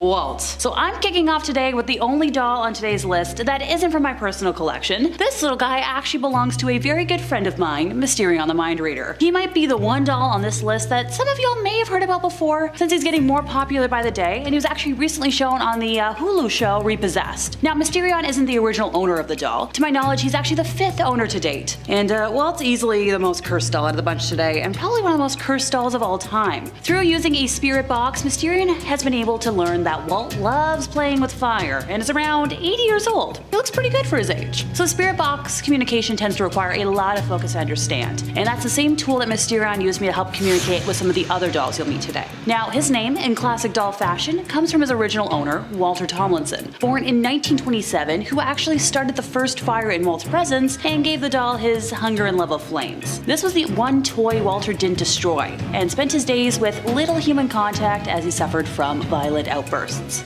Walt. So I'm kicking off today with the only doll on today's list that isn't from my personal collection. This little guy actually belongs to a very good friend of mine, Mysterion the Mind Reader. He might be the one doll on this list that some of y'all may have heard about before, since he's getting more popular by the day, and he was actually recently shown on the Hulu show Repossessed. Now, Mysterion isn't the original owner of the doll. To my knowledge, he's actually the 5th owner to date. And Walt's easily the most cursed doll out of the bunch today, and probably one of the most cursed dolls of all time. Through using a spirit box, Mysterion has been able to learn that Walt loves playing with fire and is around 80 years old. He looks pretty good for his age. So spirit box communication tends to require a lot of focus to understand, and that's the same tool that Mysterion used me to help communicate with some of the other dolls you'll meet today. Now, his name, in classic doll fashion, comes from his original owner, Walter Tomlinson, born in 1927, who actually started the first fire in Walt's presence and gave the doll his hunger and love of flames. This was the one toy Walter didn't destroy, and spent his days with little human contact as he suffered from violent outbursts.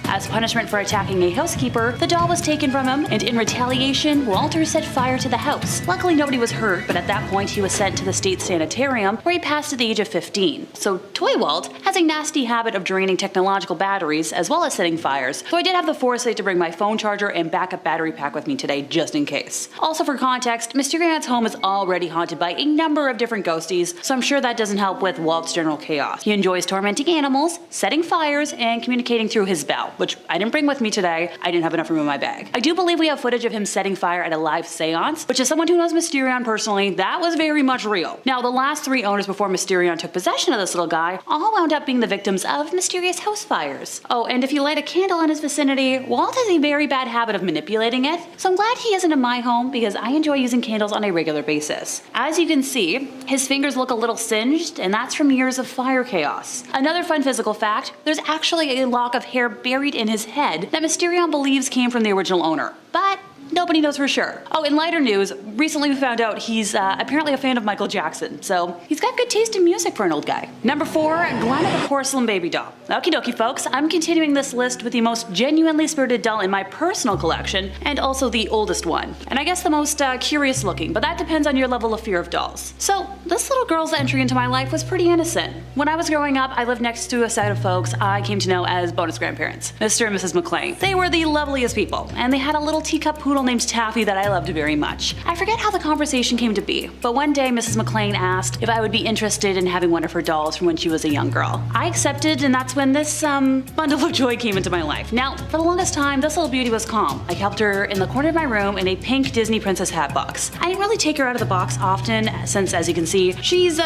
As punishment for attacking a housekeeper, the doll was taken from him, and in retaliation, Walter set fire to the house. Luckily, nobody was hurt, but at that point he was sent to the state sanitarium, where he passed at the age of 15. So Toy Walt has a nasty habit of draining technological batteries as well as setting fires, so I did have the foresight to bring my phone charger and backup battery pack with me today just in case. Also, for context, Mysterion's home is already haunted by a number of different ghosties, so I'm sure that doesn't help with Walt's general chaos. He enjoys tormenting animals, setting fires, and communicating through his bell, which I didn't bring with me today. I didn't have enough room in my bag. I do believe we have footage of him setting fire at a live seance, which, as someone who knows Mysterion personally, that was very much real. Now, the last 3 owners before Mysterion took possession of this little guy all wound up being the victims of mysterious house fires. Oh, and if you light a candle in his vicinity, Walt has a very bad habit of manipulating it, so I'm glad he isn't in my home because I enjoy using candles on a regular basis. As you can see, his fingers look a little singed, and that's from years of fire chaos. Another fun physical fact, there's actually a lock of hair buried in his head that Mysterion believes came from the original owner, but nobody knows for sure. Oh, in lighter news, recently we found out he's apparently a fan of Michael Jackson, so he's got good taste in music for an old guy. Number 4, Glenna the porcelain baby doll. Okie dokie folks, I'm continuing this list with the most genuinely spirited doll in my personal collection, and also the oldest one. And I guess the most curious looking, but that depends on your level of fear of dolls. So, this little girl's entry into my life was pretty innocent. When I was growing up, I lived next to a set of folks I came to know as bonus grandparents, Mr. and Mrs. McLean. They were the loveliest people, and they had a little teacup poodle named Taffy that I loved very much. I forget how the conversation came to be, but one day Mrs. McLean asked if I would be interested in having one of her dolls from when she was a young girl. I accepted, and that's when this bundle of joy came into my life. Now, for the longest time, this little beauty was calm. I kept her in the corner of my room in a pink Disney princess hat box. I didn't really take her out of the box often, since, as you can see, she's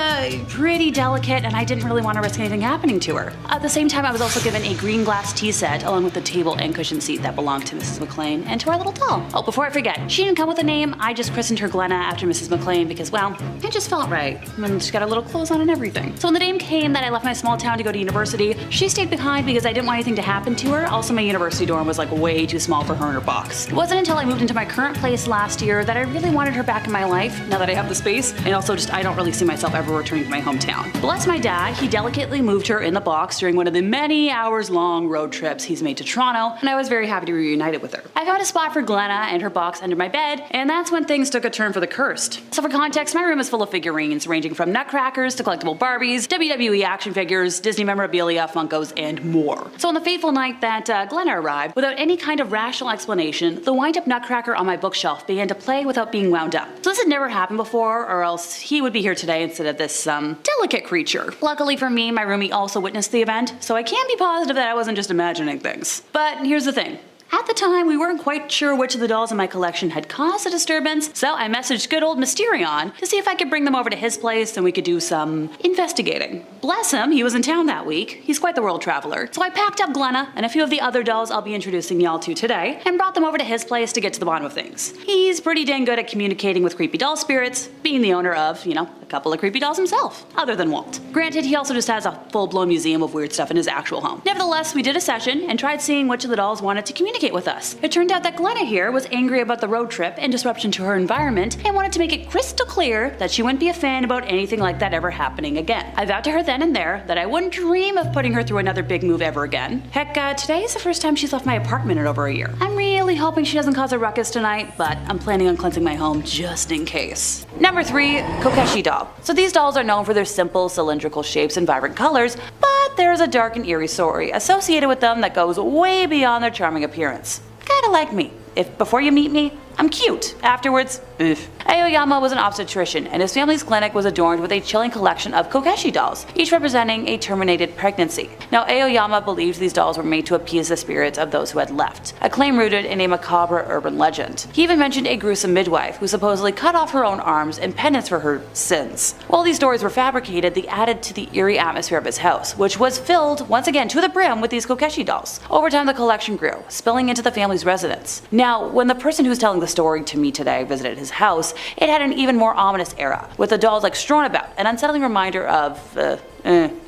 pretty delicate, and I didn't really want to risk anything happening to her. At the same time, I was also given a green glass tea set along with the table and cushion seat that belonged to Mrs. McLean and to our little doll. Oh, before I forget, she didn't come with a name. I just christened her Glenna after Mrs. McLean because, well, it just felt right. And she's got her little clothes on and everything. So when the day came that I left my small town to go to university, she stayed behind because I didn't want anything to happen to her. Also, my university dorm was like way too small for her and her box. It wasn't until I moved into my current place last year that I really wanted her back in my life, now that I have the space, and also just I don't really see myself ever returning to my hometown. Bless my dad, he delicately moved her in the box during one of the many hours-long road trips he's made to Toronto, and I was very happy to be reunited with her. I found a spot for Glenna and her box under my bed, and that's when things took a turn for the cursed. So for context, my room is full of figurines ranging from nutcrackers to collectible Barbies, WWE action figures, Disney memorabilia, Funkos, and more. So on the fateful night that Glenna arrived, without any kind of rational explanation, the wind-up nutcracker on my bookshelf began to play without being wound up. So this had never happened before, or else he would be here today instead of this delicate creature. Luckily for me, my roomie also witnessed the event, so I can be positive that I wasn't just imagining things. But here's the thing. At the time, we weren't quite sure which of the dolls in my collection had caused a disturbance, so I messaged good old Mysterion to see if I could bring them over to his place and we could do some investigating. Bless him, he was in town that week. He's quite the world traveler. So I packed up Glenna and a few of the other dolls I'll be introducing y'all to today and brought them over to his place to get to the bottom of things. He's pretty dang good at communicating with creepy doll spirits, being the owner of, you know, a couple of creepy dolls himself, other than Walt. Granted, he also just has a full-blown museum of weird stuff in his actual home. Nevertheless, we did a session and tried seeing which of the dolls wanted to communicate with us. It turned out that Glenna here was angry about the road trip and disruption to her environment and wanted to make it crystal clear that she wouldn't be a fan about anything like that ever happening again. I vowed to her then and there that I wouldn't dream of putting her through another big move ever again. Heck, today is the first time she's left my apartment in over a year. I'm really hoping she doesn't cause a ruckus tonight, but I'm planning on cleansing my home just in case. Number 3, Kokashi Doll. So these dolls are known for their simple cylindrical shapes and vibrant colors, but there is a dark and eerie story associated with them that goes way beyond their charming appearance. Kinda like me. If before you meet me, I'm cute. Afterwards, oof. Aoyama was an obstetrician, and his family's clinic was adorned with a chilling collection of Kokashi dolls, each representing a terminated pregnancy. Now, Aoyama believed these dolls were made to appease the spirits of those who had left, a claim rooted in a macabre urban legend. He even mentioned a gruesome midwife who supposedly cut off her own arms in penance for her sins. While these stories were fabricated, they added to the eerie atmosphere of his house, which was filled, once again, to the brim with these Kokashi dolls. Over time, the collection grew, spilling into the family's residence. Now, when the person who's telling the story to me today visited his house, it had an even more ominous era, with the dolls like strewn about, an unsettling reminder of,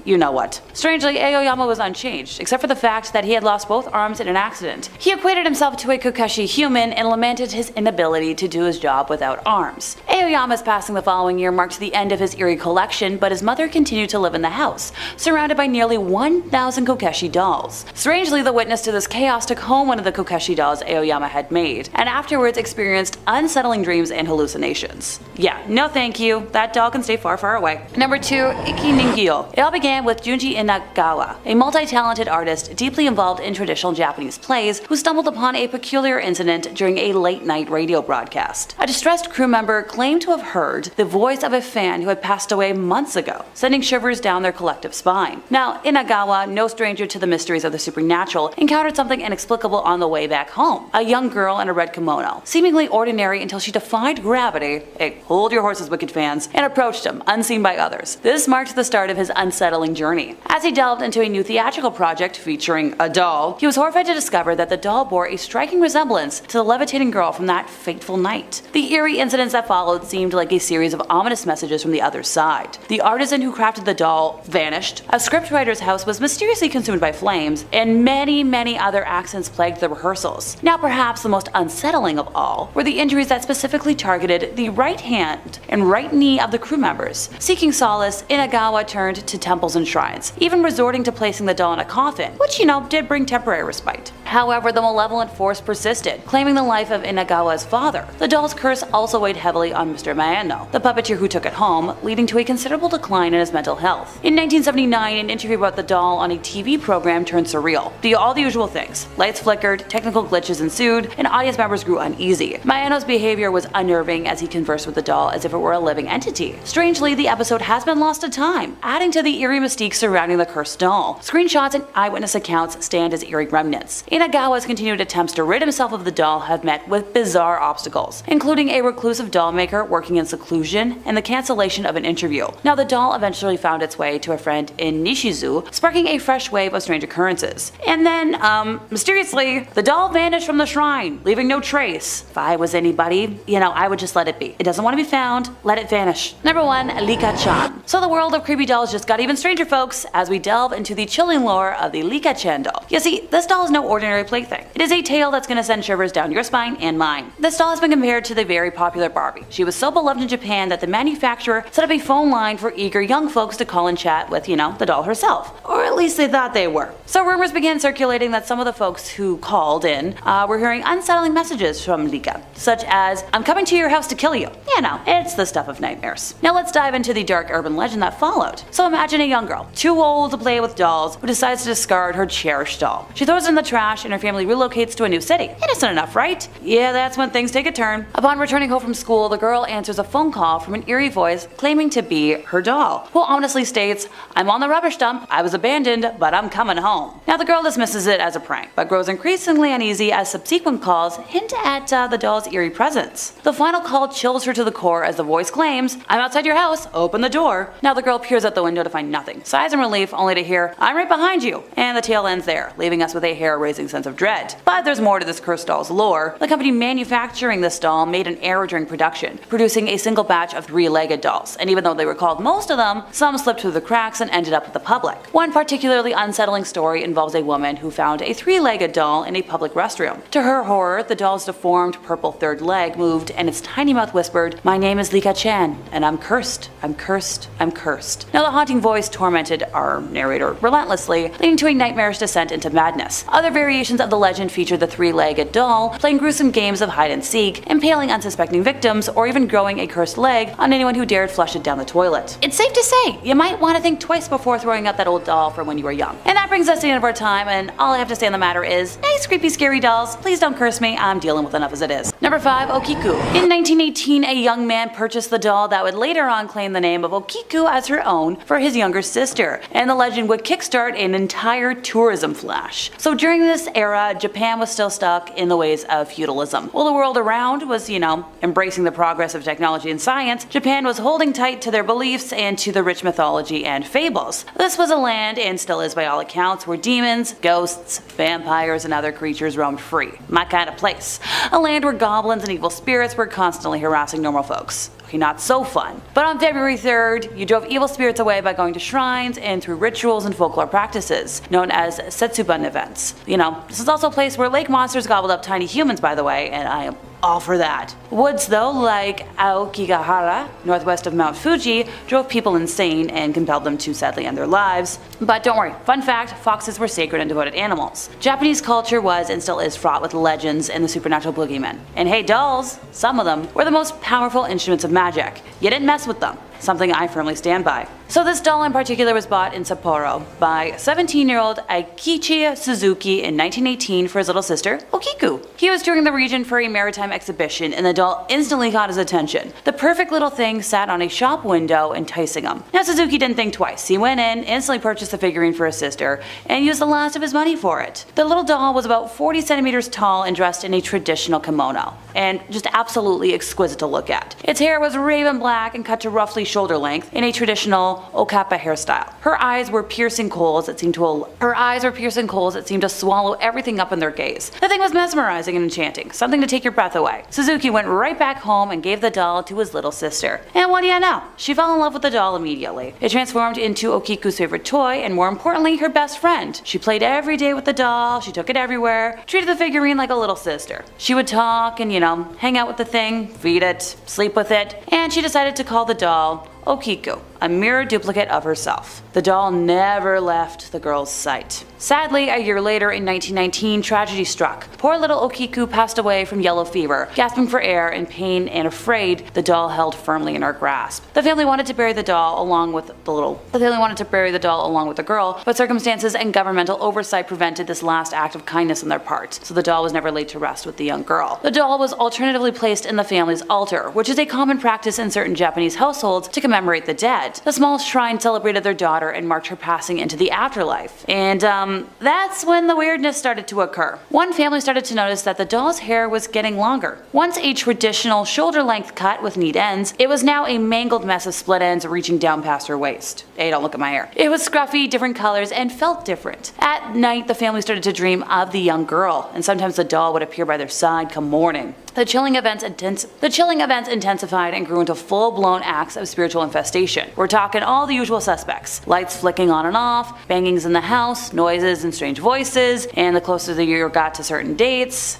you know what. Strangely, Aoyama was unchanged, except for the fact that he had lost both arms in an accident. He equated himself to a Kokashi human and lamented his inability to do his job without arms. Aoyama's passing the following year marked the end of his eerie collection, but his mother continued to live in the house, surrounded by nearly 1,000 Kokashi dolls. Strangely, the witness to this chaos took home one of the Kokashi dolls Aoyama had made, and afterwards experienced unsettling dreams and hallucinations. Yeah, no thank you, that doll can stay far, far away. Number 2, Iki Ningio. It all began with Junji Inagawa, a multi-talented artist deeply involved in traditional Japanese plays who stumbled upon a peculiar incident during a late-night radio broadcast. A distressed crew member claimed to have heard the voice of a fan who had passed away months ago, sending shivers down their collective spine. Now, Inagawa, no stranger to the mysteries of the supernatural, encountered something inexplicable on the way back home. A young girl in a red kimono, seemingly ordinary until she defied gravity, hold your horses wicked fans, and approached him, unseen by others. This marked the start of his unsettling journey. As he delved into a new theatrical project featuring a doll, he was horrified to discover that the doll bore a striking resemblance to the levitating girl from that fateful night. The eerie incidents that followed seemed like a series of ominous messages from the other side. The artisan who crafted the doll vanished, a scriptwriter's house was mysteriously consumed by flames, and many other accidents plagued the rehearsals. Now, perhaps the most unsettling of all were the injuries that specifically targeted the right hand and right knee of the crew members. Seeking solace, Inagawa turned to temples and shrines, even resorting to placing the doll in a coffin, which, did bring temporary respite. However, the malevolent force persisted, claiming the life of Inagawa's father. The doll's curse also weighed heavily on Mr. Maeno, the puppeteer who took it home, leading to a considerable decline in his mental health. In 1979, an interview about the doll on a TV program turned surreal. All the usual things. Lights flickered, technical glitches ensued, and audience members grew uneasy. Maeno's behavior was unnerving as he conversed with the doll as if it were a living entity. Strangely, the episode has been lost to time, adding to the eerie mystique surrounding the cursed doll. Screenshots and eyewitness accounts stand as eerie remnants. Inagawa's continued attempts to rid himself of the doll have met with bizarre obstacles, including a reclusive doll maker working in seclusion and the cancellation of an interview. Now, the doll eventually found its way to a friend in Nishizu, sparking a fresh wave of strange occurrences. And then, mysteriously, the doll vanished from the shrine, leaving no trace. If I was anybody, I would just let it be. It doesn't want to be found, let it vanish. Number 1, Likachan. So the world of creepy dolls just got even stranger, folks, as we delve into the chilling lore of the Likachan doll. You see, this doll is no ordinary plaything. It is a tale that's gonna send shivers down your spine and mine. This doll has been compared to the very popular Barbie. She was so beloved in Japan that the manufacturer set up a phone line for eager young folks to call and chat with, the doll herself. Or at least they thought they were. So rumors began circulating that some of the folks who called in were hearing unsettling messages from Lika, such as, "I'm coming to your house to kill you." It's the stuff of nightmares. Now let's dive into the dark urban legend that followed. So imagine a young girl, too old to play with dolls, who decides to discard her cherished doll. She throws it in the trash and her family relocates to a new city. Innocent enough, right? Yeah, that's when things take a turn. Upon returning home from school, the girl answers a phone call from an eerie voice claiming to be her doll, who ominously states, "I'm on the rubbish dump, I was abandoned, but I'm coming home." Now the girl dismisses it as a prank, but grows increasingly uneasy as subsequent calls hint at the doll's eerie presence. The final call chills her to the core as the voice claims, "I'm outside your house, open the door." Now the girl peers out the window to find nothing, sighs in relief only to hear, "I'm right behind you," and the tale ends there, leaving us with a hair-raising sense of dread. But there's more to this cursed doll's lore. The company manufacturing this doll made an error during production, producing a single batch of 3-legged dolls, and even though they recalled most of them, some slipped through the cracks and ended up with the public. One particularly unsettling story involves a woman who found a 3-legged doll in a public restroom. To her horror, the doll's deformed purple third leg moved and its tiny mouth whispered, "My name is Likachan, and I'm cursed, I'm cursed, I'm cursed." Now the haunting voice tormented our narrator relentlessly, leading to a nightmarish descent into madness. Other variations of the legend feature the three-legged doll playing gruesome games of hide and seek, impaling unsuspecting victims, or even growing a cursed leg on anyone who dared flush it down the toilet. It's safe to say, you might want to think twice before throwing out that old doll from when you were young. And that brings us to the end of our time, and all I have to say on the matter is, nice creepy scary dolls, please don't curse me, I'm dealing with enough as it is. Number 5. Okiku. In 1918, a young man purchased the doll that would later on claim the name of Okiku as her own for his younger sister, and the legend would kickstart an entire tourism flash. So during this era, Japan was still stuck in the ways of feudalism. While the world around was, embracing the progress of technology and science, Japan was holding tight to their beliefs and to the rich mythology and fables. This was a land, and still is by all accounts, where demons, ghosts, vampires, and other creatures roamed free. My kind of place. A land where goblins and evil spirits were constantly harassing normal folks. Okay, not so fun. But on February 3rd, you drove evil spirits away by going to shrines and through rituals and folklore practices, known as Setsubun events. This is also a place where lake monsters gobbled up tiny humans, by the way, and I am all for that. Woods, though, like Aokigahara, northwest of Mount Fuji, drove people insane and compelled them to sadly end their lives. But don't worry, fun fact, foxes were sacred and devoted animals. Japanese culture was and still is fraught with legends and the supernatural boogeymen. And hey, dolls, some of them, were the most powerful instruments of magic. You didn't mess with them. Something I firmly stand by. So this doll in particular was bought in Sapporo by 17-year-old Eikichi Suzuki in 1918 for his little sister, Okiku. He was touring the region for a maritime exhibition, and the doll instantly caught his attention. The perfect little thing sat on a shop window, enticing him. Now Suzuki didn't think twice. He went in, instantly purchased the figurine for his sister, and used the last of his money for it. The little doll was about 40 centimeters tall and dressed in a traditional kimono, and just absolutely exquisite to look at. Its hair was raven black and cut to roughly shoulder length in a traditional okappa hairstyle. Her eyes were piercing coals that seemed to swallow everything up in their gaze. The thing was mesmerizing and enchanting, something to take your breath away. Suzuki went right back home and gave the doll to his little sister. And what do you know? She fell in love with the doll immediately. It transformed into Okiku's favorite toy, and more importantly, her best friend. She played every day with the doll, she took it everywhere, treated the figurine like a little sister. She would talk and, hang out with the thing, feed it, sleep with it, and she decided to call the doll Okiku, a mirror duplicate of herself. The doll never left the girl's sight. Sadly, a year later in 1919, tragedy struck. Poor little Okiku passed away from yellow fever, gasping for air in pain and afraid the doll held firmly in her grasp. The family wanted to bury the doll along with the girl, but circumstances and governmental oversight prevented this last act of kindness on their part, so the doll was never laid to rest with the young girl. The doll was alternatively placed in the family's altar, which is a common practice in certain Japanese households to commemorate the dead. The small shrine celebrated their daughter and marked her passing into the afterlife. And that's when the weirdness started to occur. One family started to notice that the doll's hair was getting longer. Once a traditional shoulder-length cut with neat ends, it was now a mangled mess of split ends reaching down past her waist. Hey, don't look at my hair. It was scruffy, different colors, and felt different. At night, the family started to dream of the young girl, and sometimes the doll would appear by their side come morning. The chilling events intensified and grew into full-blown acts of spiritual infestation. We're talking all the usual suspects. Lights flicking on and off, bangings in the house, noises and strange voices, and the closer the year got to certain dates,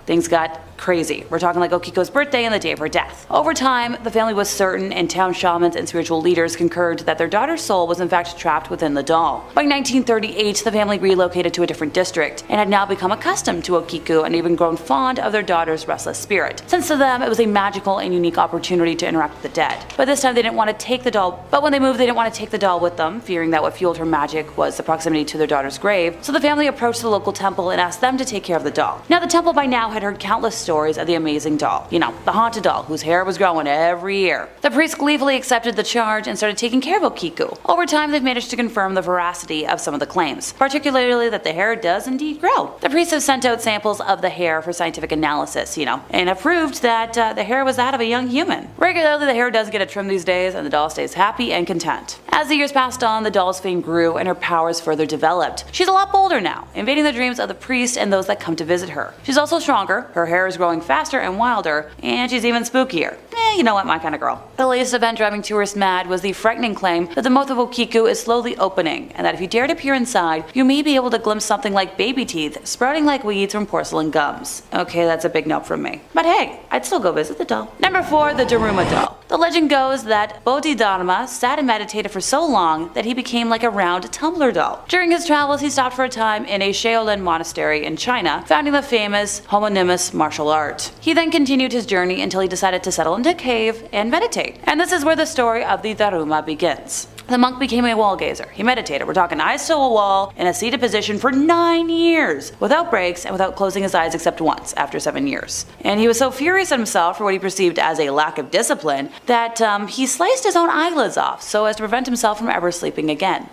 things got crazy. We're talking like Okiko's birthday and the day of her death. Over time, the family was certain, and town shamans and spiritual leaders concurred that their daughter's soul was in fact trapped within the doll. By 1938, the family relocated to a different district and had now become accustomed to Okiku and even grown fond of their daughter's restless spirit, since to them it was a magical and unique opportunity to interact with the dead. But this time they didn't want to take the doll, but when they moved they didn't want to take the doll with them, fearing that what fueled her magic was the proximity to their daughter's grave, so the family approached the local temple and asked them to take care of the doll. Now the temple by now had heard countless stories of the amazing doll. The haunted doll whose hair was growing every year. The priest gleefully accepted the charge and started taking care of Okiku. Over time, they've managed to confirm the veracity of some of the claims, particularly that the hair does indeed grow. The priests have sent out samples of the hair for scientific analysis, and have proved that the hair was that of a young human. Regularly, the hair does get a trim these days, and the doll stays happy and content. As the years passed on, the doll's fame grew and her powers further developed. She's a lot bolder now, invading the dreams of the priest and those that come to visit her. She's also stronger, her hair is growing faster and wilder, and she's even spookier. You know what, my kind of girl. The latest event driving tourists mad was the frightening claim that the mouth of Okiku is slowly opening, and that if you dare to peer inside, you may be able to glimpse something like baby teeth sprouting like weeds from porcelain gums. Okay, that's a big note from me. But hey, I'd still go visit the doll. Number 4, the Daruma doll. The The legend goes that Daruma sat and meditated for so long that he became like a round tumbler doll. During his travels, he stopped for a time in a Shaolin monastery in China, founding the famous homonymous martial art. He then continued his journey until he decided to settle into a cave and meditate. And this is where the story of the Daruma begins. The monk became a wall gazer. He meditated, we're talking eyes to a wall, in a seated position for 9 years, without breaks and without closing his eyes except once after 7 years. And he was so furious at himself for what he perceived as a lack of discipline that he sliced his own eyelids off so as to prevent himself from ever sleeping again.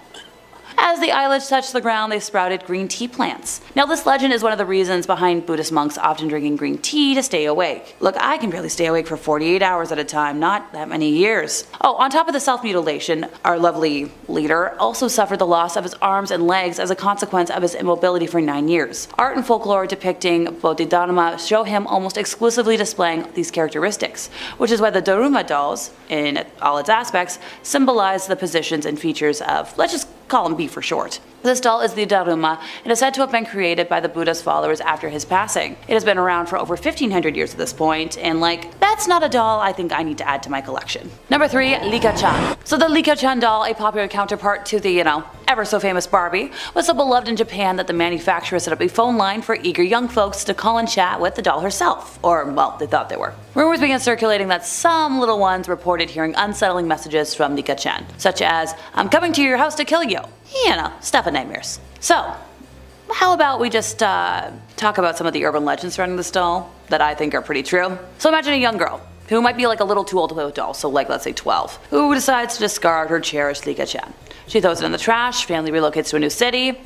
As the eyelids touched the ground, they sprouted green tea plants. Now this legend is one of the reasons behind Buddhist monks often drinking green tea to stay awake. Look, I can barely stay awake for 48 hours at a time, not that many years. Oh, on top of the self-mutilation, our lovely leader also suffered the loss of his arms and legs as a consequence of his immobility for 9 years. Art and folklore depicting Bodhidharma show him almost exclusively displaying these characteristics, which is why the Daruma dolls, in all its aspects, symbolize the positions and features of, let's just call him B for short. This doll is the Daruma and is said to have been created by the Buddha's followers after his passing. It has been around for over 1500 years at this point, and that's not a doll I think I need to add to my collection. Number 3, Likachan. So the Likachan doll, a popular counterpart to the, ever so famous Barbie, was so beloved in Japan that the manufacturer set up a phone line for eager young folks to call and chat with the doll herself. Or, well, they thought they were. Rumors began circulating that some little ones reported hearing unsettling messages from Likachan, such as, "I'm coming to your house to kill you." Stuff of nightmares. So, how about we just talk about some of the urban legends surrounding this doll that I think are pretty true. So imagine a young girl who might be a little too old to play with dolls, so let's say 12, who decides to discard her cherished Likachan. She throws it in the trash, family relocates to a new city,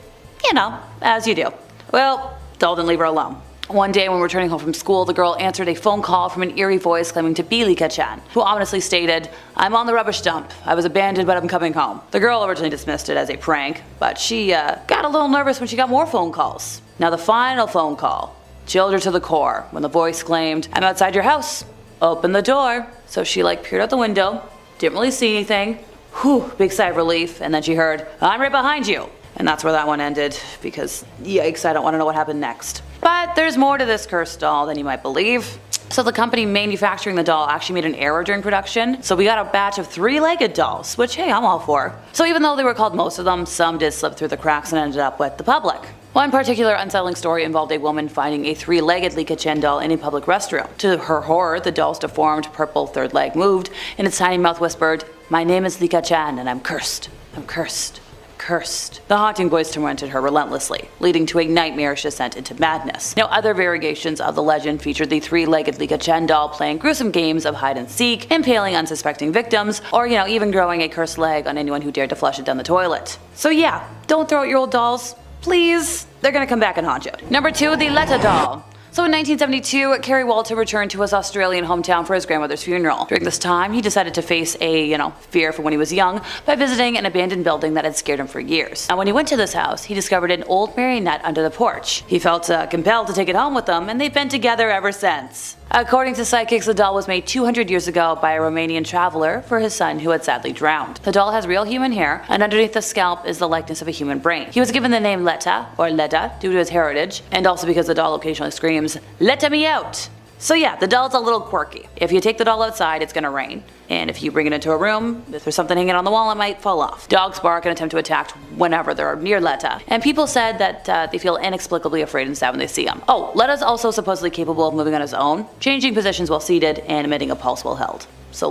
as you do. Well, doll didn't leave her alone. One day when returning home from school, the girl answered a phone call from an eerie voice claiming to be Likachan, who ominously stated, "I'm on the rubbish dump. I was abandoned but I'm coming home." The girl originally dismissed it as a prank, but she got a little nervous when she got more phone calls. Now the final phone call chilled her to the core when the voice claimed, "I'm outside your house. Open the door." So she peered out the window, didn't really see anything. Whew, big sigh of relief, and then she heard, "I'm right behind you." And that's where that one ended, because yikes, I don't want to know what happened next. But there's more to this cursed doll than you might believe. So the company manufacturing the doll actually made an error during production, so we got a batch of 3-legged dolls, which hey, I'm all for. So even though they were called most of them, some did slip through the cracks and ended up with the public. One particular unsettling story involved a woman finding a 3-legged Likachan doll in a public restroom. To her horror, the doll's deformed purple third leg moved, and its tiny mouth whispered, "My name is Likachan and I'm cursed. I'm cursed. Cursed." The haunting voice tormented her relentlessly, leading to a nightmarish descent into madness. Now, other variations of the legend featured the 3-legged Likachan doll playing gruesome games of hide and seek, impaling unsuspecting victims, or even growing a cursed leg on anyone who dared to flush it down the toilet. So yeah, don't throw out your old dolls, please. They're gonna come back and haunt you. Number 2, the Leta doll. So in 1972, Kerry Walt returned to his Australian hometown for his grandmother's funeral. During this time, he decided to face a, fear from when he was young by visiting an abandoned building that had scared him for years. And when he went to this house, he discovered an old marionette under the porch. He felt compelled to take it home with him, and they've been together ever since. According to psychics, the doll was made 200 years ago by a Romanian traveler for his son who had sadly drowned. The doll has real human hair, and underneath the scalp is the likeness of a human brain. He was given the name Leta, or Leta, due to his heritage, and also because the doll occasionally screams, "Let me out!" So yeah, the doll's a little quirky. If you take the doll outside, it's gonna rain. And if you bring it into a room, if there's something hanging on the wall, it might fall off. Dogs bark and attempt to attack whenever they're near Leta. And people said that they feel inexplicably afraid and sad when they see him. Oh, Leta's also supposedly capable of moving on his own, changing positions while seated, and emitting a pulse while held. So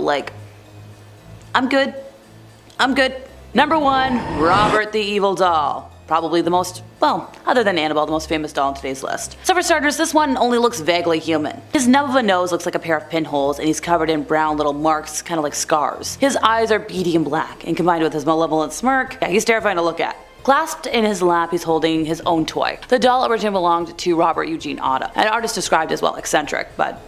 I'm good. I'm good. Number 1, Robert the Evil Doll. Probably the most, other than Annabelle, the most famous doll on today's list. So for starters, this one only looks vaguely human. His nub of a nose looks like a pair of pinholes, and he's covered in brown little marks, kind of like scars. His eyes are beady and black, and combined with his malevolent smirk, he's terrifying to look at. Clasped in his lap, he's holding his own toy. The doll originally belonged to Robert Eugene Otto, an artist described as eccentric, but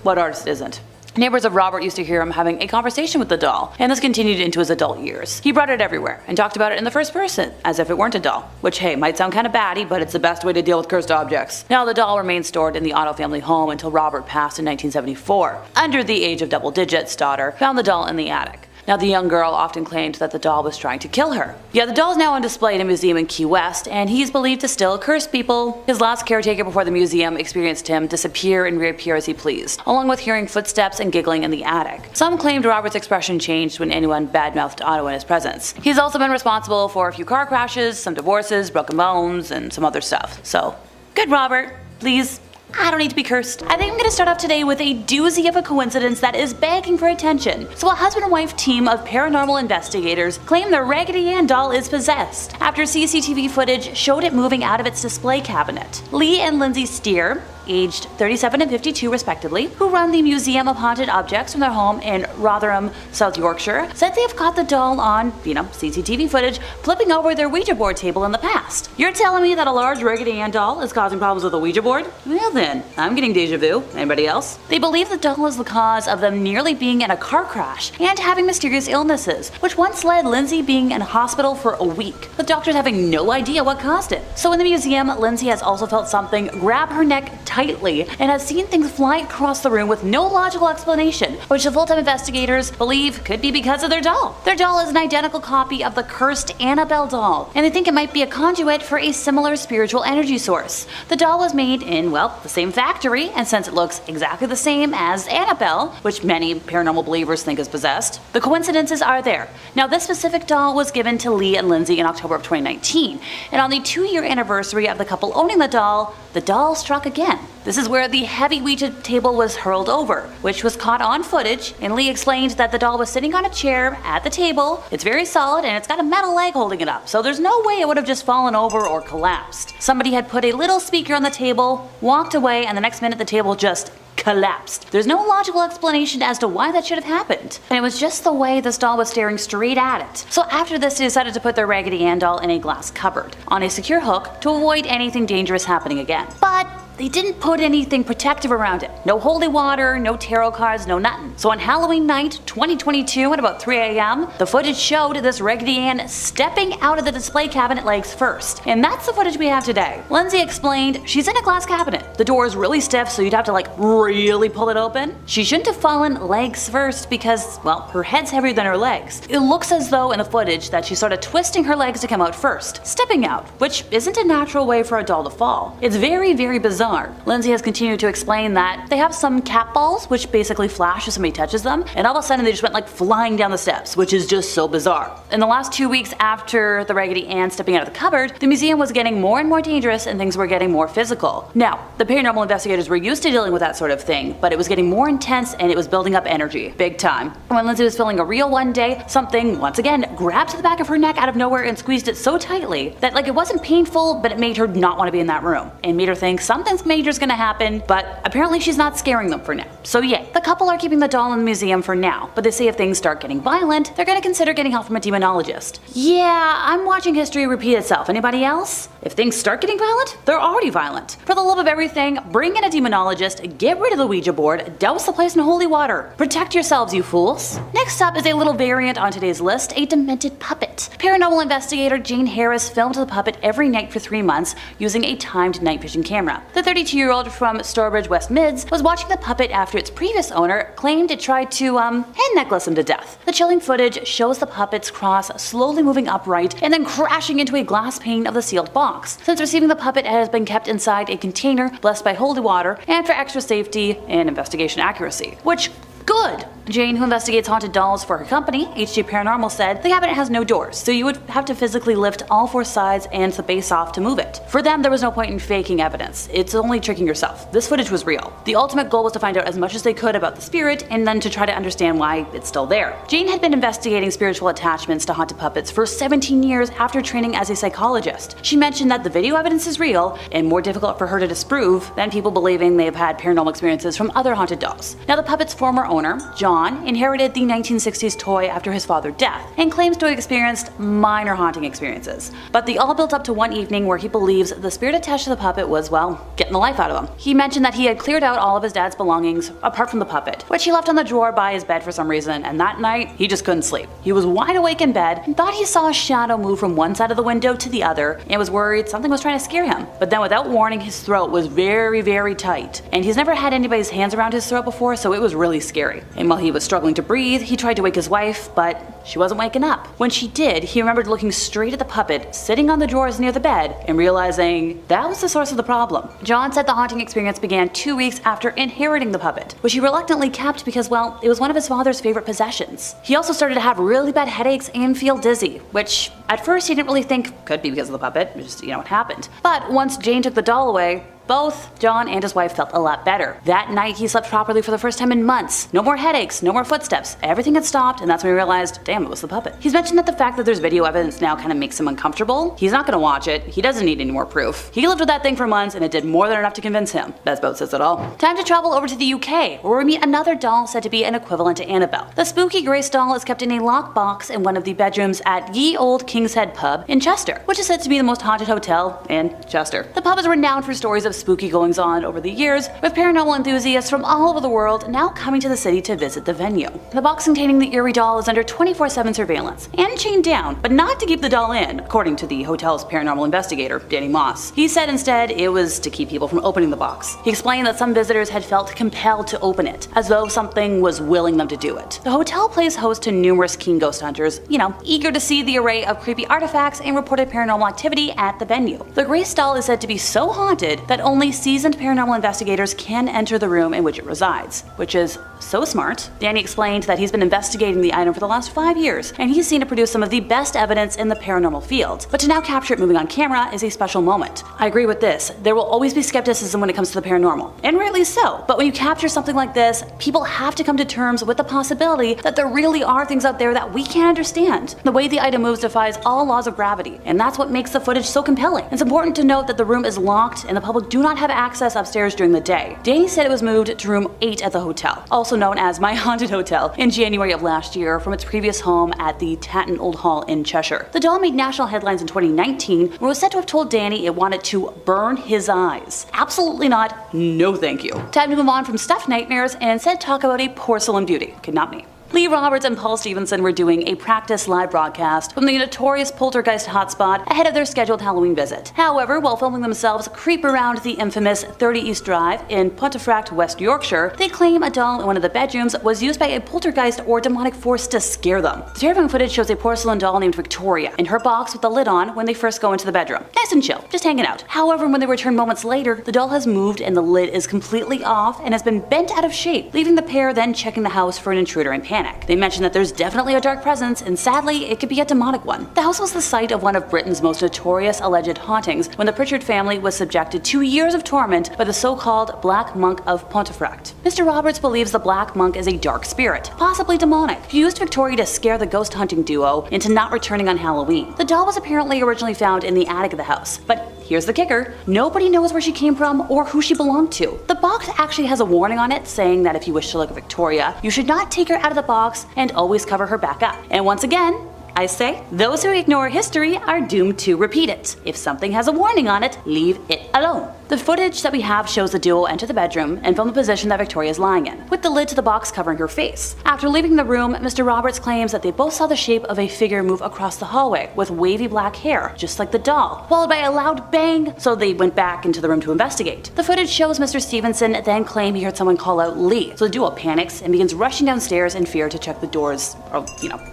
what artist isn't? Neighbors of Robert used to hear him having a conversation with the doll, and this continued into his adult years. He brought it everywhere, and talked about it in the first person, as if it weren't a doll. Which hey, might sound kinda batty, but it's the best way to deal with cursed objects. Now the doll remained stored in the Otto family home until Robert passed in 1974. Under the age of double digits, daughter found the doll in the attic. Now, the young girl often claimed that the doll was trying to kill her. Yeah, the doll is now on display in a museum in Key West, and he's believed to still curse people. His last caretaker before the museum experienced him disappear and reappear as he pleased, along with hearing footsteps and giggling in the attic. Some claimed Robert's expression changed when anyone badmouthed Otto in his presence. He's also been responsible for a few car crashes, some divorces, broken bones, and some other stuff. So, good Robert, please. I don't need to be cursed. I think I'm going to start off today with a doozy of a coincidence that is begging for attention. So a husband and wife team of paranormal investigators claim their Raggedy Ann doll is possessed after CCTV footage showed it moving out of its display cabinet. Lee and Lindsay Steer, aged 37 and 52 respectively, who run the Museum of Haunted Objects from their home in Rotherham, South Yorkshire, said they have caught the doll on, CCTV footage flipping over their Ouija board table in the past. You're telling me that a large Raggedy Ann doll is causing problems with a Ouija board? Well then, I'm getting deja vu. Anybody else? They believe the doll is the cause of them nearly being in a car crash and having mysterious illnesses, which once led Lindsay being in hospital for a week, with doctors having no idea what caused it. So in the museum, Lindsay has also felt something grab her neck tightly and has seen things fly across the room with no logical explanation, which the full-time investigators believe could be because of their doll. Their doll is an identical copy of the cursed Annabelle doll, and they think it might be a conduit for a similar spiritual energy source. The doll was made in, well, the same factory, and since it looks exactly the same as Annabelle, which many paranormal believers think is possessed, the coincidences are there. Now, this specific doll was given to Lee and Lindsay in October of 2019, and on the 2-year anniversary of the couple owning the doll struck again. This is where the heavy Ouija table was hurled over, which was caught on footage, and Lee explained that the doll was sitting on a chair at the table. It's very solid and it's got a metal leg holding it up, so there's no way it would have just fallen over or collapsed. Somebody had put a little speaker on the table, walked away, and the next minute the table just collapsed. There's no logical explanation as to why that should have happened, and it was just the way this doll was staring straight at it. So after this, they decided to put their Raggedy Ann doll in a glass cupboard on a secure hook to avoid anything dangerous happening again. But they didn't put anything protective around it. No holy water, no tarot cards, no nothing. So on Halloween night, 2022 at about 3 a.m., the footage showed this Raggedy Ann stepping out of the display cabinet legs first. And that's the footage we have today. Lindsay explained she's in a glass cabinet. The door is really stiff, so you'd have to really pull it open. She shouldn't have fallen legs first because, well, her head's heavier than her legs. It looks as though in the footage that she's sort of twisting her legs to come out first, stepping out, which isn't a natural way for a doll to fall. It's very, very bizarre. Lindsay has continued to explain that they have some cat balls which basically flash if somebody touches them, and all of a sudden they just went flying down the steps, which is just so bizarre. In the last 2 weeks after the Raggedy Ann stepping out of the cupboard, the museum was getting more and more dangerous and things were getting more physical. Now, the paranormal investigators were used to dealing with that sort of thing, but it was getting more intense and it was building up energy, big time. When Lindsay was feeling a reel one day, something, once again, grabbed the back of her neck out of nowhere and squeezed it so tightly that it wasn't painful, but it made her not want to be in that room, and made her think something major's gonna happen, but apparently she's not scaring them for now. So yeah, the couple are keeping the doll in the museum for now, but they say if things start getting violent, they're gonna consider getting help from a demonologist. Yeah, I'm watching history repeat itself. Anybody else? If things start getting violent, they're already violent. For the love of everything, bring in a demonologist, get rid of the Ouija board, douse the place in holy water. Protect yourselves, you fools. Next up is a little variant on today's list, a demented puppet. Paranormal investigator Jane Harris filmed the puppet every night for 3 months using a timed night vision camera. The 32-year-old from Stourbridge, West Mids, was watching the puppet after its previous owner claimed it tried to, head necklace him to death. The chilling footage shows the puppet's cross slowly moving upright and then crashing into a glass pane of the sealed box. Since receiving the puppet, it has been kept inside a container blessed by holy water and for extra safety and investigation accuracy. Which, good! Jane, who investigates haunted dolls for her company, HG Paranormal, said the cabinet has no doors, so you would have to physically lift all 4 sides and the base off to move it. For them, there was no point in faking evidence. It's only tricking yourself. This footage was real. The ultimate goal was to find out as much as they could about the spirit and then to try to understand why it's still there. Jane had been investigating spiritual attachments to haunted puppets for 17 years after training as a psychologist. She mentioned that the video evidence is real and more difficult for her to disprove than people believing they have had paranormal experiences from other haunted dolls. Now, the puppet's former owner, John, inherited the 1960s toy after his father's death and claims to have experienced minor haunting experiences. But they all built up to one evening where he believes the spirit attached to the puppet was, well, getting the life out of him. He mentioned that he had cleared out all of his dad's belongings apart from the puppet, which he left on the drawer by his bed for some reason, and that night he just couldn't sleep. He was wide awake in bed and thought he saw a shadow move from one side of the window to the other and was worried something was trying to scare him. But then without warning, his throat was very, very tight, and he's never had anybody's hands around his throat before, so it was really scary. scary. And while he was struggling to breathe, he tried to wake his wife, but she wasn't waking up. When she did, he remembered looking straight at the puppet sitting on the drawers near the bed and realizing that was the source of the problem. John said the haunting experience began 2 weeks after inheriting the puppet, which he reluctantly kept because, well, it was one of his father's favorite possessions. He also started to have really bad headaches and feel dizzy, which at first he didn't really think could be because of the puppet, just, it happened. But once Jane took the doll away, both John and his wife felt a lot better. That night he slept properly for the first time in months. No more headaches, no more footsteps. Everything had stopped, and that's when he realized, damn, it was the puppet. He's mentioned that the fact that there's video evidence now kind of makes him uncomfortable. He's not gonna watch it. He doesn't need any more proof. He lived with that thing for months, and it did more than enough to convince him. That's about says it all. Time to travel over to the UK, where we meet another doll said to be an equivalent to Annabelle. The spooky Grace doll is kept in a locked box in one of the bedrooms at Ye Old King's Head pub in Chester, which is said to be the most haunted hotel in Chester. The pub is renowned for stories of spooky goings-on over the years, with paranormal enthusiasts from all over the world now coming to the city to visit the venue. The box containing the eerie doll is under 24/7 surveillance and chained down, but not to keep the doll in, according to the hotel's paranormal investigator, Danny Moss. He said instead it was to keep people from opening the box. He explained that some visitors had felt compelled to open it, as though something was willing them to do it. The hotel plays host to numerous keen ghost hunters, eager to see the array of creepy artifacts and reported paranormal activity at the venue. The Grace doll is said to be so haunted that only seasoned paranormal investigators can enter the room in which it resides, which is so smart. Danny explained that he's been investigating the item for the last 5 years, and he's seen it produce some of the best evidence in the paranormal field, but to now capture it moving on camera is a special moment. I agree with this. There will always be skepticism when it comes to the paranormal, and rightly so, but when you capture something like this, people have to come to terms with the possibility that there really are things out there that we can't understand. The way the item moves defies all laws of gravity, and that's what makes the footage so compelling. It's important to note that the room is locked and the public do not have access upstairs during the day. Danny said it was moved to room 8 at the hotel, also known as My Haunted Hotel, in January of last year from its previous home at the Tatton Old Hall in Cheshire. The doll made national headlines in 2019 where it was said to have told Danny it wanted to burn his eyes. Absolutely not, no thank you. Time to move on from stuffed nightmares and instead talk about a porcelain beauty. Could not me. Lee Roberts and Paul Stevenson were doing a practice live broadcast from the notorious poltergeist hotspot ahead of their scheduled Halloween visit. However, while filming themselves creep around the infamous 30 East Drive in Pontefract, West Yorkshire, they claim a doll in one of the bedrooms was used by a poltergeist or demonic force to scare them. The terrifying footage shows a porcelain doll named Victoria in her box with the lid on when they first go into the bedroom. Nice and chill, just hanging out. However, when they return moments later, the doll has moved and the lid is completely off and has been bent out of shape, leaving the pair then checking the house for an intruder in panic. They mentioned that there's definitely a dark presence, and sadly, it could be a demonic one. The house was the site of one of Britain's most notorious alleged hauntings when the Pritchard family was subjected to years of torment by the so-called Black Monk of Pontefract. Mr. Roberts believes the Black Monk is a dark spirit, possibly demonic, who used Victoria to scare the ghost hunting duo into not returning on Halloween. The doll was apparently originally found in the attic of the house, but here's the kicker, nobody knows where she came from or who she belonged to. The box actually has a warning on it saying that if you wish to look at Victoria, you should not take her out of the box and always cover her back up. And once again, I say, those who ignore history are doomed to repeat it. If something has a warning on it, leave it alone. The footage that we have shows the duo enter the bedroom and film the position that Victoria is lying in, with the lid to the box covering her face. After leaving the room, Mr. Roberts claims that they both saw the shape of a figure move across the hallway with wavy black hair, just like the doll, followed by a loud bang, so they went back into the room to investigate. The footage shows Mr. Stevenson then claim he heard someone call out Lee, so the duo panics and begins rushing downstairs in fear to check the doors are,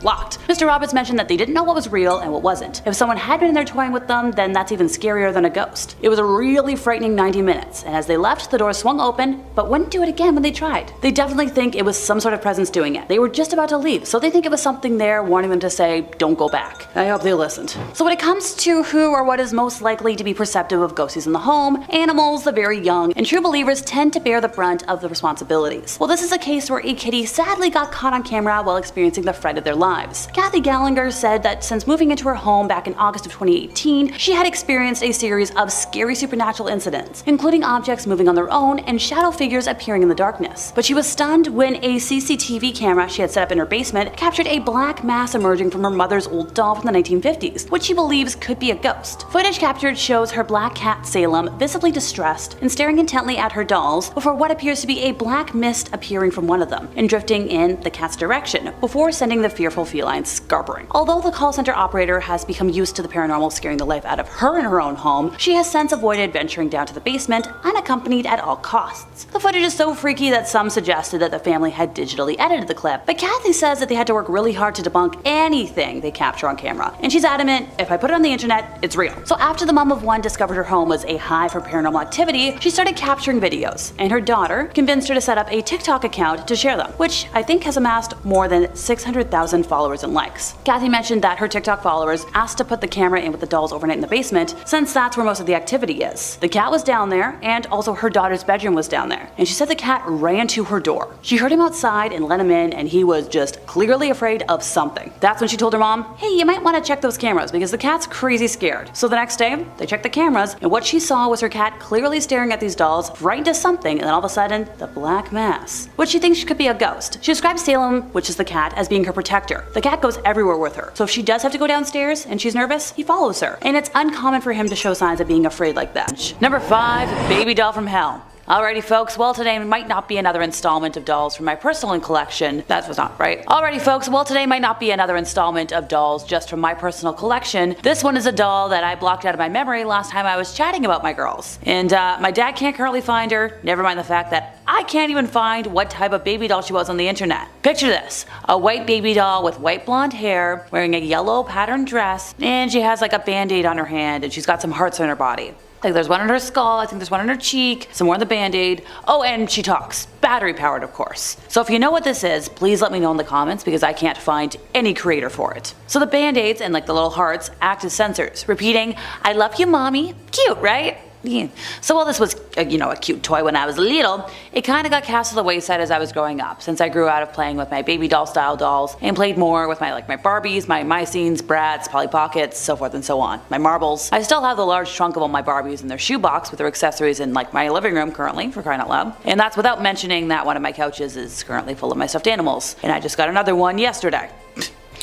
locked. Mr. Roberts mentioned that they didn't know what was real and what wasn't. If someone had been in there toying with them, then that's even scarier than a ghost. It was a really frightening 90 minutes, and as they left, the door swung open, but wouldn't do it again when they tried. They definitely think it was some sort of presence doing it. They were just about to leave, so they think it was something there warning them to say, don't go back. I hope they listened. So when it comes to who or what is most likely to be perceptive of ghosties in the home, animals, the very young, and true believers tend to bear the brunt of the responsibilities. Well, this is a case where a kitty sadly got caught on camera while experiencing the fright of their lives. Kathy Gallinger said that since moving into her home back in August of 2018, she had experienced a series of scary supernatural incidents, including objects moving on their own and shadow figures appearing in the darkness. But she was stunned when a CCTV camera she had set up in her basement captured a black mass emerging from her mother's old doll from the 1950s, which she believes could be a ghost. Footage captured shows her black cat Salem visibly distressed and staring intently at her dolls before what appears to be a black mist appearing from one of them and drifting in the cat's direction before sending the fearful feline scarpering. Although the call center operator has become used to the paranormal scaring the life out of her in her own home, she has since avoided venturing down down to the basement unaccompanied at all costs. The footage is so freaky that some suggested that the family had digitally edited the clip, but Kathy says that they had to work really hard to debunk anything they capture on camera, and she's adamant, if I put it on the internet, it's real. So after the mom of one discovered her home was a hive for paranormal activity, she started capturing videos, and her daughter convinced her to set up a TikTok account to share them, which I think has amassed more than 600,000 followers and likes. Kathy mentioned that her TikTok followers asked to put the camera in with the dolls overnight in the basement, since that's where most of the activity is. The cat was down there, and also her daughter's bedroom was down there, and she said the cat ran to her door. She heard him outside and let him in, and he was just clearly afraid of something. That's when she told her mom, hey, you might want to check those cameras because the cat's crazy scared. So the next day, they checked the cameras, and what she saw was her cat clearly staring at these dolls right into something, and then all of a sudden, the black mass, which she thinks could be a ghost. She describes Salem, which is the cat, as being her protector. The cat goes everywhere with her, so if she does have to go downstairs and she's nervous, he follows her, and it's uncommon for him to show signs of being afraid like that. Number 5, Baby Doll from Hell. Alrighty folks, well today might not be another installment of dolls from my personal collection. That was not right. Alrighty folks, well today might not be another installment of dolls just from my personal collection. This one is a doll that I blocked out of my memory last time I was chatting about my girls. And my dad can't currently find her, never mind the fact that I can't even find what type of baby doll she was on the internet. Picture this, a white baby doll with white blonde hair, wearing a yellow patterned dress, and she has like a band-aid on her hand and she's got some hearts on her body. Like there's one on her skull, I think there's one on her cheek, some more on the band-aid. Oh, and she talks. Battery powered, of course. So if you know what this is, please let me know in the comments because I can't find any creator for it. So the band-aids and like the little hearts act as sensors, repeating, I love you mommy. Cute, right? Yeah. So while this was, a cute toy when I was little, it kind of got cast to the wayside as I was growing up, since I grew out of playing with my baby doll style dolls and played more with my Barbies, my Mycenes, Bratz, Polly Pockets, so forth and so on. My marbles. I still have the large trunk of all my Barbies in their shoebox with their accessories in my living room currently, for crying out loud. And that's without mentioning that one of my couches is currently full of my stuffed animals, and I just got another one yesterday.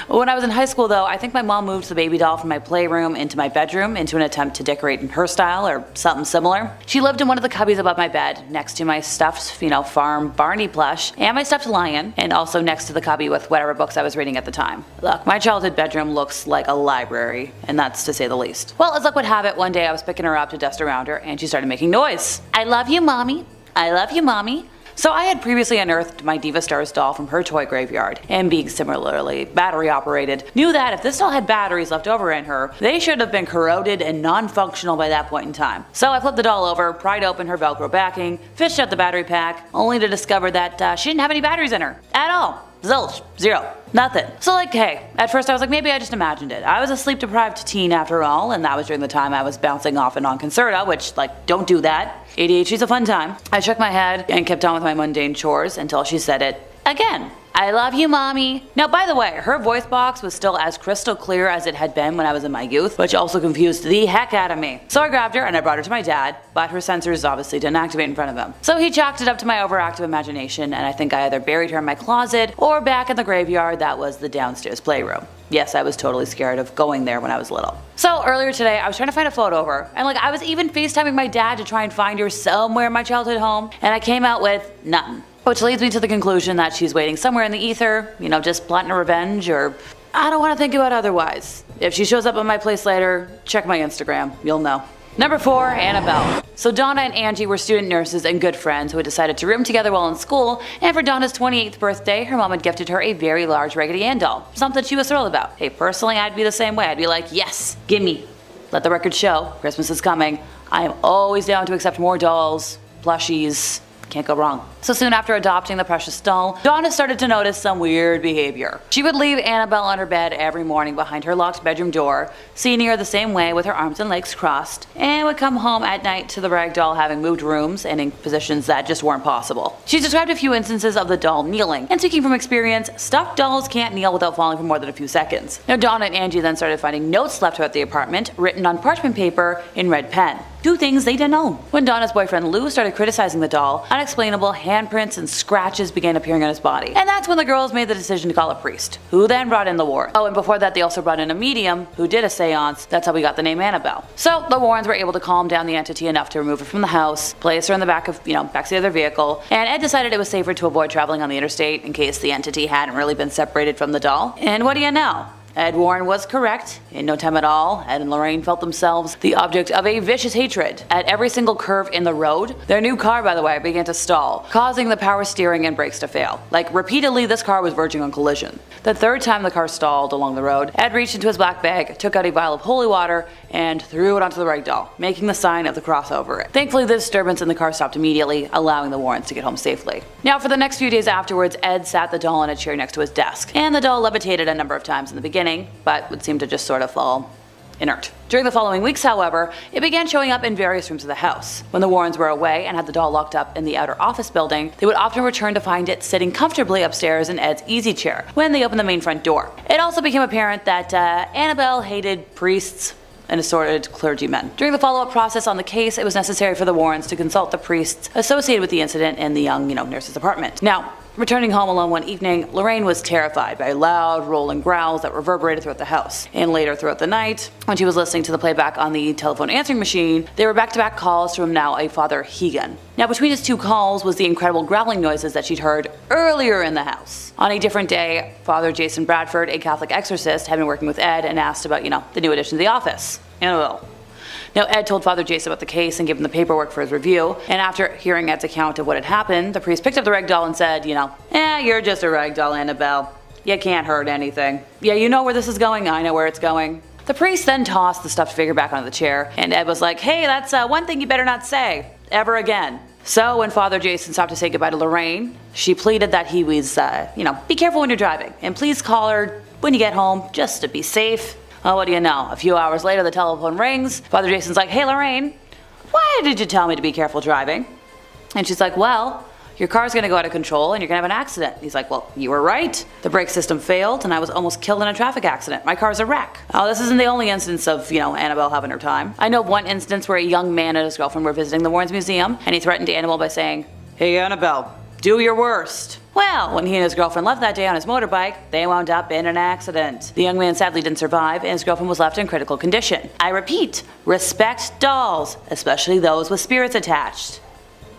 When I was in high school though, I think my mom moved the baby doll from my playroom into my bedroom into an attempt to decorate in her style or something similar. She lived in one of the cubbies above my bed, next to my stuffed, farm Barney plush, and my stuffed lion, and also next to the cubby with whatever books I was reading at the time. Look, my childhood bedroom looks like a library, and that's to say the least. Well, as luck would have it, one day I was picking her up to dust around her, and she started making noise. I love you, mommy. I love you, mommy. So I had previously unearthed my Diva Stars doll from her toy graveyard, and being similarly battery operated, knew that if this doll had batteries left over in her, they should have been corroded and non-functional by that point in time. So I flipped the doll over, pried open her Velcro backing, fished out the battery pack, only to discover that she didn't have any batteries in her. At all. Zilch. Zero. Nothing. So hey, at first I was like, maybe I just imagined it. I was a sleep deprived teen after all, and that was during the time I was bouncing off and on Concerta, which don't do that. ADHD's a fun time. I shook my head and kept on with my mundane chores until she said it again. I love you, mommy. Now, by the way, her voice box was still as crystal clear as it had been when I was in my youth, which also confused the heck out of me. So I grabbed her and I brought her to my dad, but her sensors obviously didn't activate in front of him. So he chalked it up to my overactive imagination, and I think I either buried her in my closet or back in the graveyard that was the downstairs playroom. Yes, I was totally scared of going there when I was little. So earlier today, I was trying to find a photo of her, and I was even FaceTiming my dad to try and find her somewhere in my childhood home, and I came out with nothing. Which leads me to the conclusion that she's waiting somewhere in the ether, just plotting a revenge, or I don't want to think about otherwise. If she shows up at my place later, check my Instagram, you'll know. Number 4, Annabelle. So Donna and Angie were student nurses and good friends who had decided to room together while in school, and for Donna's 28th birthday, her mom had gifted her a very large Raggedy Ann doll, something she was thrilled about. Hey, personally, I'd be the same way. I'd be like, yes, gimme. Let the record show, Christmas is coming. I am always down to accept more dolls, plushies. Can't go wrong. So soon after adopting the precious doll, Donna started to notice some weird behavior. She would leave Annabelle on her bed every morning behind her locked bedroom door, seeing her the same way with her arms and legs crossed, and would come home at night to the rag doll having moved rooms and in positions that just weren't possible. She described a few instances of the doll kneeling, and speaking from experience, stuffed dolls can't kneel without falling for more than a few seconds. Now Donna and Angie then started finding notes left throughout the apartment, written on parchment paper in red pen. 2 things they didn't own. When Donna's boyfriend Lou started criticizing the doll, unexplainable handprints and scratches began appearing on his body. And that's when the girls made the decision to call a priest, who then brought in the Warrens. Oh, and before that they also brought in a medium who did a seance. That's how we got the name Annabelle. So the Warrens were able to calm down the entity enough to remove her from the house, place her in the backseat of their vehicle, and Ed decided it was safer to avoid traveling on the interstate in case the entity hadn't really been separated from the doll. And what do you know? Ed Warren was correct. In no time at all, Ed and Lorraine felt themselves the object of a vicious hatred. At every single curve in the road, their new car, by the way, began to stall, causing the power steering and brakes to fail. Like, repeatedly, this car was verging on collision. The third time the car stalled along the road, Ed reached into his black bag, took out a vial of holy water, and threw it onto the rag doll, making the sign of the cross over it. Thankfully, the disturbance in the car stopped immediately, allowing the Warrens to get home safely. Now, for the next few days afterwards, Ed sat the doll in a chair next to his desk, and the doll levitated a number of times in the beginning, but would seem to just sort of fall inert. During the following weeks, however, it began showing up in various rooms of the house. When the Warrens were away and had the doll locked up in the outer office building, they would often return to find it sitting comfortably upstairs in Ed's easy chair when they opened the main front door. It also became apparent that Annabelle hated priests and assorted clergymen. During the follow-up process on the case, it was necessary for the Warrens to consult the priests associated with the incident in the young, nurse's apartment. Now, returning home alone one evening, Lorraine was terrified by loud, rolling growls that reverberated throughout the house. And later throughout the night, when she was listening to the playback on the telephone answering machine, there were back-to-back calls from now a Father Hegan. Now, between his two calls was the incredible growling noises that she'd heard earlier in the house. On a different day, Father Jason Bradford, a Catholic exorcist, had been working with Ed and asked about, the new addition to the office, Annabelle. Now, Ed told Father Jason about the case and gave him the paperwork for his review, and after hearing Ed's account of what had happened, the priest picked up the rag doll and said, you're just a rag doll, Annabelle. You can't hurt anything. Yeah, you know where this is going, I know where it's going. The priest then tossed the stuffed figure back onto the chair, and Ed was like, hey, that's one thing you better not say, ever again. So when Father Jason stopped to say goodbye to Lorraine, she pleaded that he was, be careful when you're driving, and please call her when you get home, just to be safe. Well, what do you know? A few hours later, the telephone rings. Father Jason's like, hey, Lorraine, why did you tell me to be careful driving? And she's like, well, your car's gonna go out of control and you're gonna have an accident. He's like, well, you were right. The brake system failed and I was almost killed in a traffic accident. My car's a wreck. Oh, this isn't the only instance of, Annabelle having her time. I know one instance where a young man and his girlfriend were visiting the Warrens Museum and he threatened Annabelle by saying, hey, Annabelle, do your worst. Well, when he and his girlfriend left that day on his motorbike, they wound up in an accident. The young man sadly didn't survive, and his girlfriend was left in critical condition. I repeat, respect dolls, especially those with spirits attached.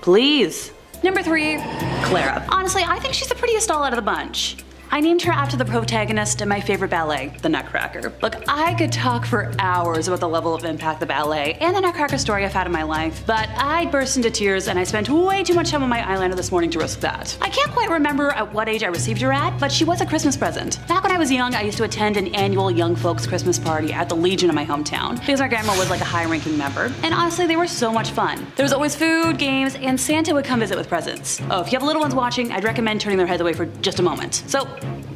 Please. Number 3, Clara. Honestly, I think she's the prettiest doll out of the bunch. I named her after the protagonist in my favorite ballet, The Nutcracker. Look, I could talk for hours about the level of impact the ballet and the Nutcracker story have had in my life, but I burst into tears and I spent way too much time on my eyeliner this morning to risk that. I can't quite remember at what age I received her at, but she was a Christmas present. Back when I was young, I used to attend an annual young folks Christmas party at the Legion in my hometown, because my grandma was like a high-ranking member, and honestly, they were so much fun. There was always food, games, and Santa would come visit with presents. Oh, if you have little ones watching, I'd recommend turning their heads away for just a moment. So,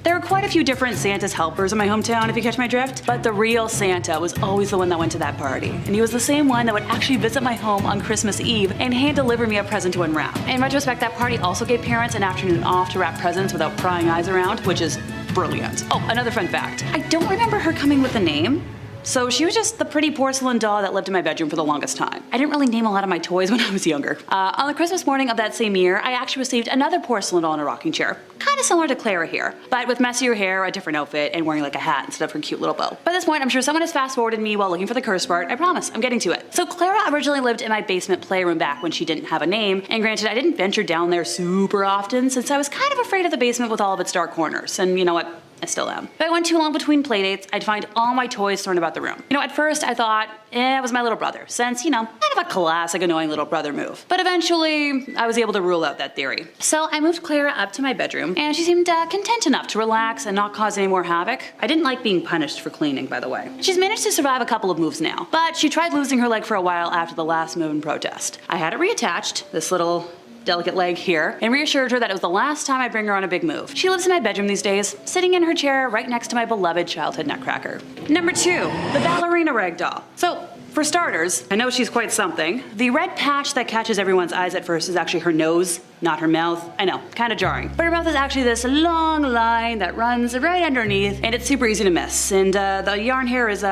there are quite a few different Santa's helpers in my hometown, if you catch my drift, but the real Santa was always the one that went to that party. And he was the same one that would actually visit my home on Christmas Eve and hand deliver me a present to unwrap. In retrospect, that party also gave parents an afternoon off to wrap presents without prying eyes around, which is brilliant. Oh, another fun fact. I don't remember her coming with a name. So she was just the pretty porcelain doll that lived in my bedroom for the longest time. I didn't really name a lot of my toys when I was younger. On the Christmas morning of that same year, I actually received another porcelain doll in a rocking chair. Kinda similar to Clara here, but with messier hair, a different outfit, and wearing like a hat instead of her cute little bow. By this point, I'm sure someone has fast-forwarded me while looking for the curse part. I promise, I'm getting to it. So Clara originally lived in my basement playroom back when she didn't have a name, and granted, I didn't venture down there super often since I was kind of afraid of the basement with all of its dark corners, and you know what? I still am. If I went too long between playdates, I'd find all my toys thrown about the room. At first I thought, it was my little brother, since, kind of a classic annoying little brother move. But eventually, I was able to rule out that theory. So I moved Clara up to my bedroom, and she seemed content enough to relax and not cause any more havoc. I didn't like being punished for cleaning, by the way. She's managed to survive a couple of moves now, but she tried losing her leg for a while after the last move in protest. I had it reattached, this little delicate leg here, and reassured her that it was the last time I'd bring her on a big move. She lives in my bedroom these days, sitting in her chair right next to my beloved childhood Nutcracker. Number 2, the Ballerina rag doll. So, for starters, I know she's quite something. The red patch that catches everyone's eyes at first is actually her nose, not her mouth. I know, kinda jarring. But her mouth is actually this long line that runs right underneath, and it's super easy to miss. And the yarn hair is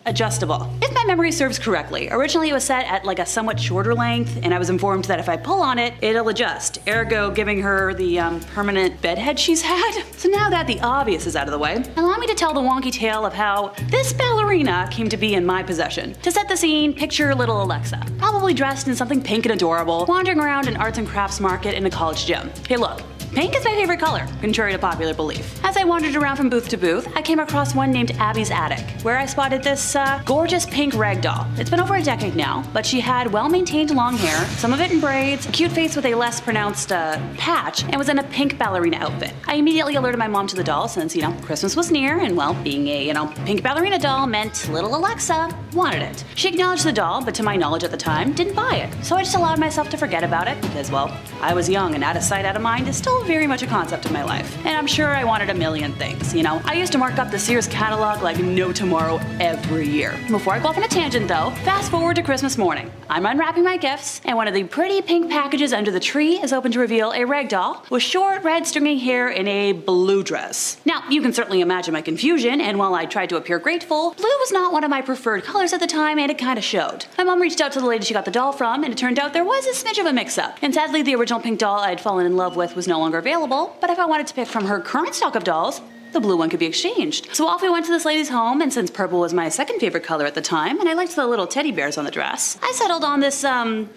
adjustable. If my memory serves correctly, originally it was set at like a somewhat shorter length, and I was informed that if I pull on it, it'll adjust, ergo giving her the permanent bedhead she's had. So now that the obvious is out of the way, allow me to tell the wonky tale of how this ballerina came to be in my possession. To set the scene, picture little Alexa, probably dressed in something pink and adorable, wandering around an arts and crafts market in a college gym. Hey look, Pink is my favorite color, contrary to popular belief. As I wandered around from booth to booth, I came across one named Abby's Attic, where I spotted this gorgeous pink rag doll. It's been over a decade now, but she had well-maintained long hair, some of it in braids, a cute face with a less pronounced patch, and was in a pink ballerina outfit. I immediately alerted my mom to the doll since, Christmas was near, and well, being a, pink ballerina doll meant little Alexa wanted it. She acknowledged the doll, but to my knowledge at the time, didn't buy it. So I just allowed myself to forget about it because, well, I was young and out of sight, out of mind is still very much a concept in my life. And I'm sure I wanted a million things, I used to mark up the Sears catalog like no tomorrow every year. Before I go off on a tangent though, fast forward to Christmas morning. I'm unwrapping my gifts, and one of the pretty pink packages under the tree is open to reveal a rag doll with short red stringy hair in a blue dress. Now, you can certainly imagine my confusion, and while I tried to appear grateful, blue was not one of my preferred colors at the time, and it kinda showed. My mom reached out to the lady she got the doll from, and it turned out there was a smidge of a mix-up. And sadly, the original pink doll I had fallen in love with was no longer available, but if I wanted to pick from her current stock of dolls, the blue one could be exchanged. So off we went to this lady's home, and since purple was my second favorite color at the time, and I liked the little teddy bears on the dress, I settled on this,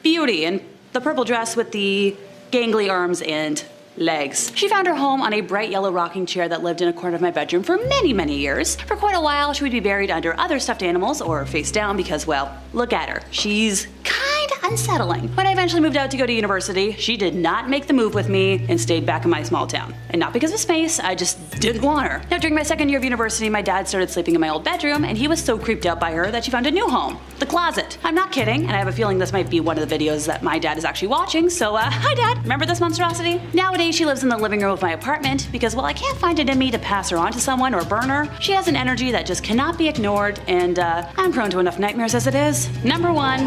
beauty in the purple dress with the gangly arms and legs. She found her home on a bright yellow rocking chair that lived in a corner of my bedroom for many, many years. For quite a while, she would be buried under other stuffed animals or face down because, well, look at her. She's kinda unsettling. When I eventually moved out to go to university, she did not make the move with me and stayed back in my small town. And not because of space, I just didn't want her. Now, during my second year of university, my dad started sleeping in my old bedroom, and he was so creeped out by her that she found a new home, the closet. I'm not kidding, and I have a feeling this might be one of the videos that my dad is actually watching, so hi Dad, remember this monstrosity? Nowadays, she lives in the living room of my apartment because while I can't find it in me to pass her on to someone or burn her, she has an energy that just cannot be ignored, and I'm prone to enough nightmares as it is. Number 1,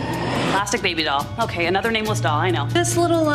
plastic baby doll. Okay, another nameless doll, I know. This little,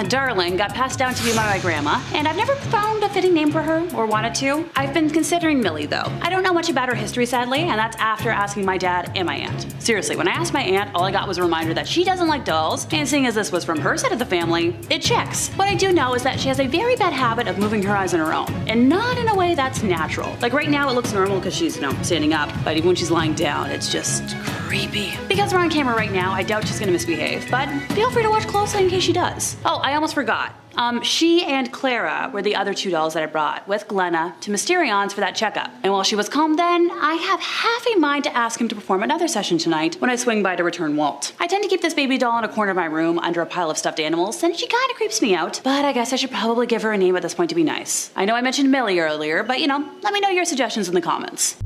darling got passed down to me by my grandma, and I've never found a fitting name for her, or wanted to. I've been considering Millie, though. I don't know much about her history, sadly, and that's after asking my dad and my aunt. Seriously, when I asked my aunt, all I got was a reminder that she doesn't like dolls, and seeing as this was from her side of the family, it checks. What I do know is that she has a very bad habit of moving her eyes on her own, and not in a way that's natural. Like right now, it looks normal because she's, standing up, but even when she's lying down, it's just creepy. Because we're on camera right now, I doubt she's gonna misbehave, but feel free to watch closely in case she does. Oh, I almost forgot. She and Clara were the other 2 dolls that I brought with Glenna to Mysterion's for that checkup. And while she was calm then, I have half a mind to ask him to perform another session tonight when I swing by to return Walt. I tend to keep this baby doll in a corner of my room under a pile of stuffed animals, and she kinda creeps me out, but I guess I should probably give her a name at this point to be nice. I know I mentioned Millie earlier, but let me know your suggestions in the comments.